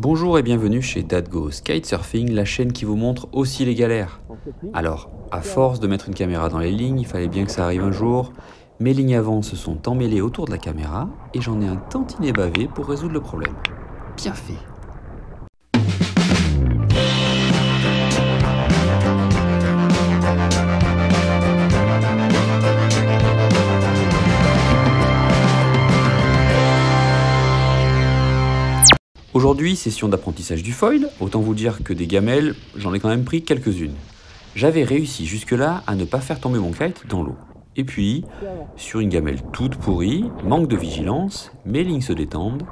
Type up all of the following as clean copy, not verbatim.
Bonjour et bienvenue chez Dad Goes Kitesurfing, la chaîne qui vous montre aussi les galères. Alors, à force de mettre une caméra dans les lignes, il fallait bien que ça arrive un jour. Mes lignes avant se sont emmêlées autour de la caméra et j'en ai un tantinet bavé pour résoudre le problème. Bien fait. Aujourd'hui, session d'apprentissage du foil, autant vous dire que des gamelles, j'en ai quand même pris quelques-unes. J'avais réussi jusque-là à ne pas faire tomber mon kite dans l'eau. Et puis, sur une gamelle toute pourrie, manque de vigilance, mes lignes se détendent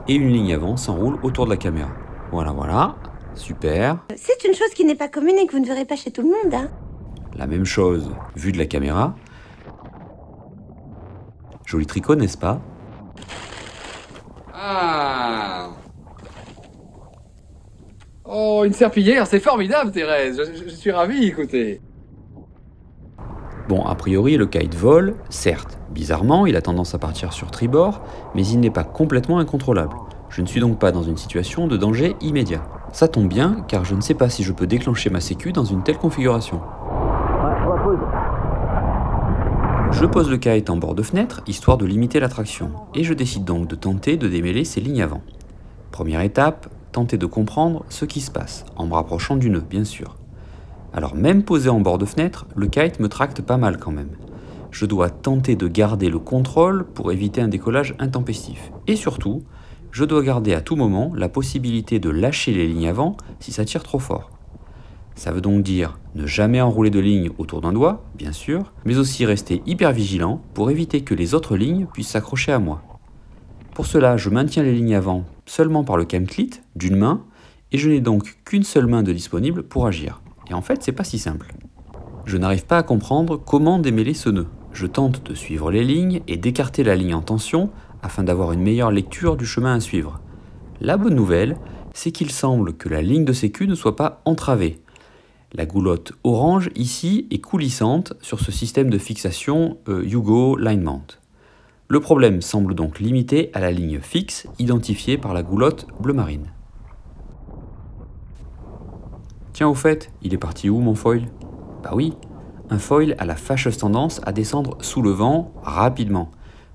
et une ligne avant s'enroule autour de la caméra. Voilà, super. C'est une chose qui n'est pas commune et que vous ne verrez pas chez tout le monde, hein. La même chose, vue de la caméra. Joli tricot, n'est-ce pas? Ah! Oh, une serpillière, c'est formidable, Thérèse. Je suis ravi, écoutez. Bon, a priori, le kite vole, certes. Bizarrement, il a tendance à partir sur tribord, mais il n'est pas complètement incontrôlable. Je ne suis donc pas dans une situation de danger immédiat. Ça tombe bien, car je ne sais pas si je peux déclencher ma sécu dans une telle configuration. Je pose le kite en bord de fenêtre, histoire de limiter la traction, et je décide donc de tenter de démêler ses lignes avant. Première étape, tenter de comprendre ce qui se passe, en me rapprochant du nœud, bien sûr. Alors même posé en bord de fenêtre, le kite me tracte pas mal quand même. Je dois tenter de garder le contrôle pour éviter un décollage intempestif. Et surtout, je dois garder à tout moment la possibilité de lâcher les lignes avant si ça tire trop fort. Ça veut donc dire ne jamais enrouler de lignes autour d'un doigt, bien sûr, mais aussi rester hyper vigilant pour éviter que les autres lignes puissent s'accrocher à moi. Pour cela, je maintiens les lignes avant seulement par le camclit, d'une main, et je n'ai donc qu'une seule main de disponible pour agir. Et en fait, c'est pas si simple. Je n'arrive pas à comprendre comment démêler ce nœud. Je tente de suivre les lignes et d'écarter la ligne en tension afin d'avoir une meilleure lecture du chemin à suivre. La bonne nouvelle, c'est qu'il semble que la ligne de sécu ne soit pas entravée. La goulotte orange ici est coulissante sur ce système de fixation Yugo Line Mount. Le problème semble donc limité à la ligne fixe identifiée par la goulotte bleu marine. Tiens, au fait, il est parti où mon foil? Bah oui, un foil a la fâcheuse tendance à descendre sous le vent rapidement.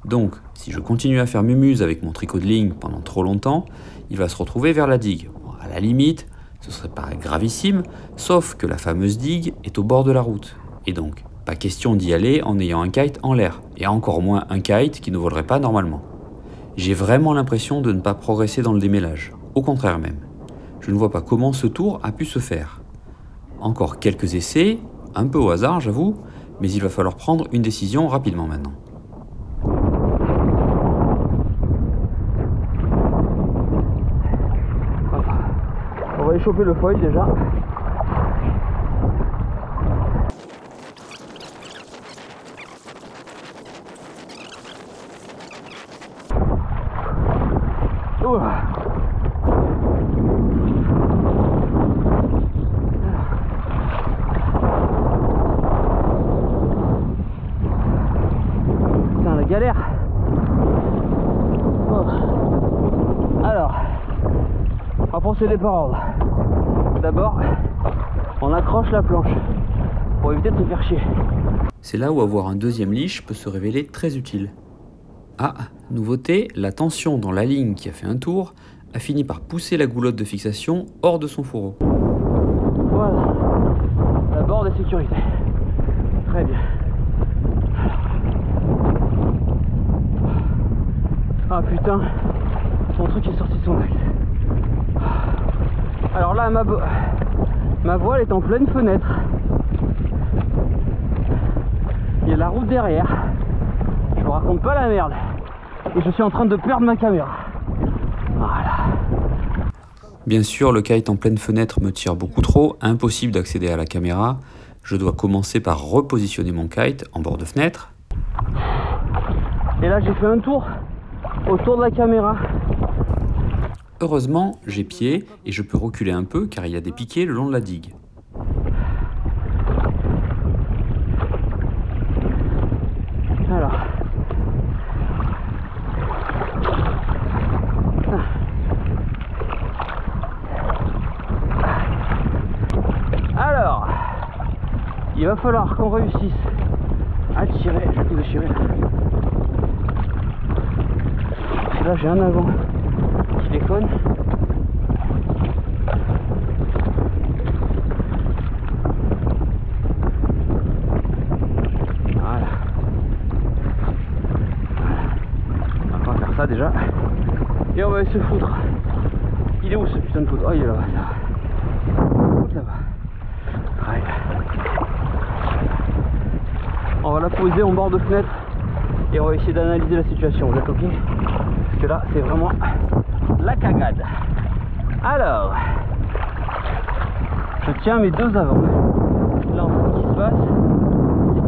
Donc, si je continue à faire mumuse avec mon tricot de ligne pendant trop longtemps, il va se retrouver vers la digue. Bon, à la limite, ce serait pas gravissime, sauf que la fameuse digue est au bord de la route. Et donc, pas question d'y aller en ayant un kite en l'air, et encore moins un kite qui ne volerait pas normalement. J'ai vraiment l'impression de ne pas progresser dans le démêlage, au contraire même. Je ne vois pas comment ce tour a pu se faire. Encore quelques essais, un peu au hasard j'avoue, mais il va falloir prendre une décision rapidement maintenant. On va échauffer le foil déjà. Putain, la galère. Alors, on va procéder par ordre. D'abord, on accroche la planche pour éviter de se faire chier. C'est là où avoir un deuxième leash peut se révéler très utile. Ah, nouveauté, la tension dans la ligne qui a fait un tour a fini par pousser la goulotte de fixation hors de son fourreau. Voilà, la borde de sécurité. Très bien. Ah putain, mon truc est sorti de son axe. Alors là, ma voile est en pleine fenêtre. Il y a la route derrière. Je vous raconte pas la merde. Et je suis en train de perdre ma caméra. Voilà. Bien sûr, le kite en pleine fenêtre me tire beaucoup trop, impossible d'accéder à la caméra. Je dois commencer par repositionner mon kite en bord de fenêtre. Et là, j'ai fait un tour autour de la caméra. Heureusement, j'ai pied et je peux reculer un peu car il y a des piquets le long de la digue. Alors, il va falloir qu'on réussisse à tirer. Je vais tout déchirer. Parce que là j'ai un avant qui déconne. Voilà. On va faire ça déjà. Et on va aller se foutre. Il est où ce putain de poteau? Oh, il est là-bas. Là-bas. Ouais. On va la poser en bord de fenêtre et on va essayer d'analyser la situation. Vous êtes ok? Parce que là, c'est vraiment la cagade. Alors, je tiens mes deux avant. Là, en fait, ce qui se passe,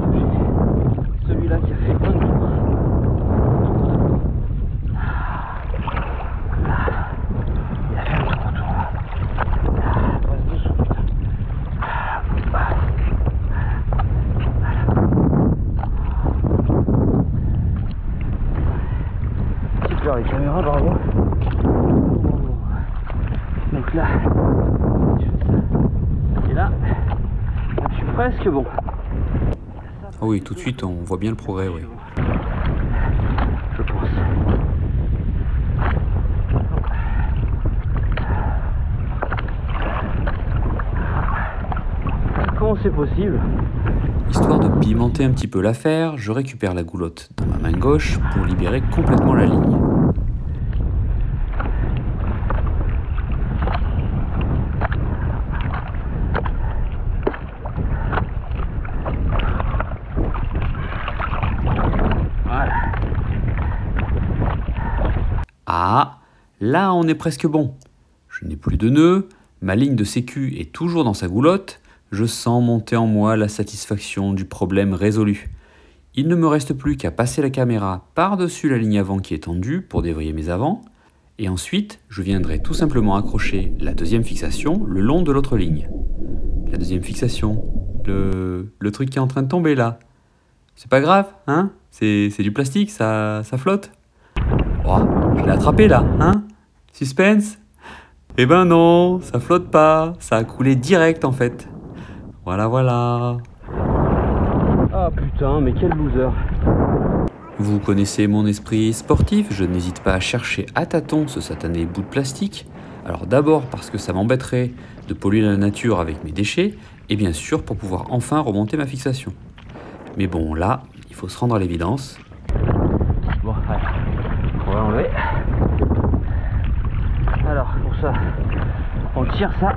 c'est que j'ai celui-là qui a fait un tour. Les caméras, bravo. Donc là, je fais ça. Et là, je suis presque bon. Ah oui, tout de suite, on voit bien le progrès, oui. Je pense. Comment c'est possible? Histoire de pimenter un petit peu l'affaire, je récupère la goulotte dans ma main gauche pour libérer complètement la ligne. Voilà. Ah, là on est presque bon. Je n'ai plus de nœud, ma ligne de sécu est toujours dans sa goulotte. Je sens monter en moi la satisfaction du problème résolu. Il ne me reste plus qu'à passer la caméra par-dessus la ligne avant qui est tendue pour dévriller mes avants. Et ensuite, je viendrai tout simplement accrocher la deuxième fixation le long de l'autre ligne. La deuxième fixation, le truc qui est en train de tomber là. C'est pas grave, hein? C'est du plastique, ça flotte. Oh, je l'ai attrapé là, hein? Suspense? Eh ben non, ça flotte pas, ça a coulé direct en fait. Voilà, voilà. Ah putain, mais quel loser. Vous connaissez mon esprit sportif, je n'hésite pas à chercher à tâtons ce satané bout de plastique. Alors d'abord parce que ça m'embêterait de polluer la nature avec mes déchets, et bien sûr pour pouvoir enfin remonter ma fixation. Mais bon, là, il faut se rendre à l'évidence. Bon, allez, on va l'enlever. Alors, pour ça, on tire ça.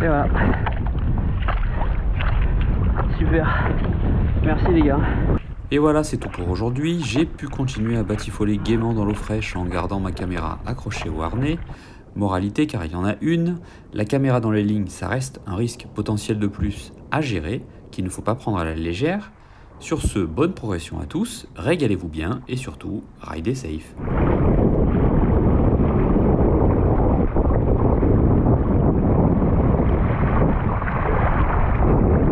Et voilà. Super. Merci les gars. Et voilà, c'est tout pour aujourd'hui. J'ai pu continuer à batifoler gaiement dans l'eau fraîche en gardant ma caméra accrochée au harnais. Moralité, car il y en a une, la caméra dans les lignes, ça reste un risque potentiel de plus à gérer, qu'il ne faut pas prendre à la légère. Sur ce, bonne progression à tous, régalez-vous bien et surtout, ridez safe.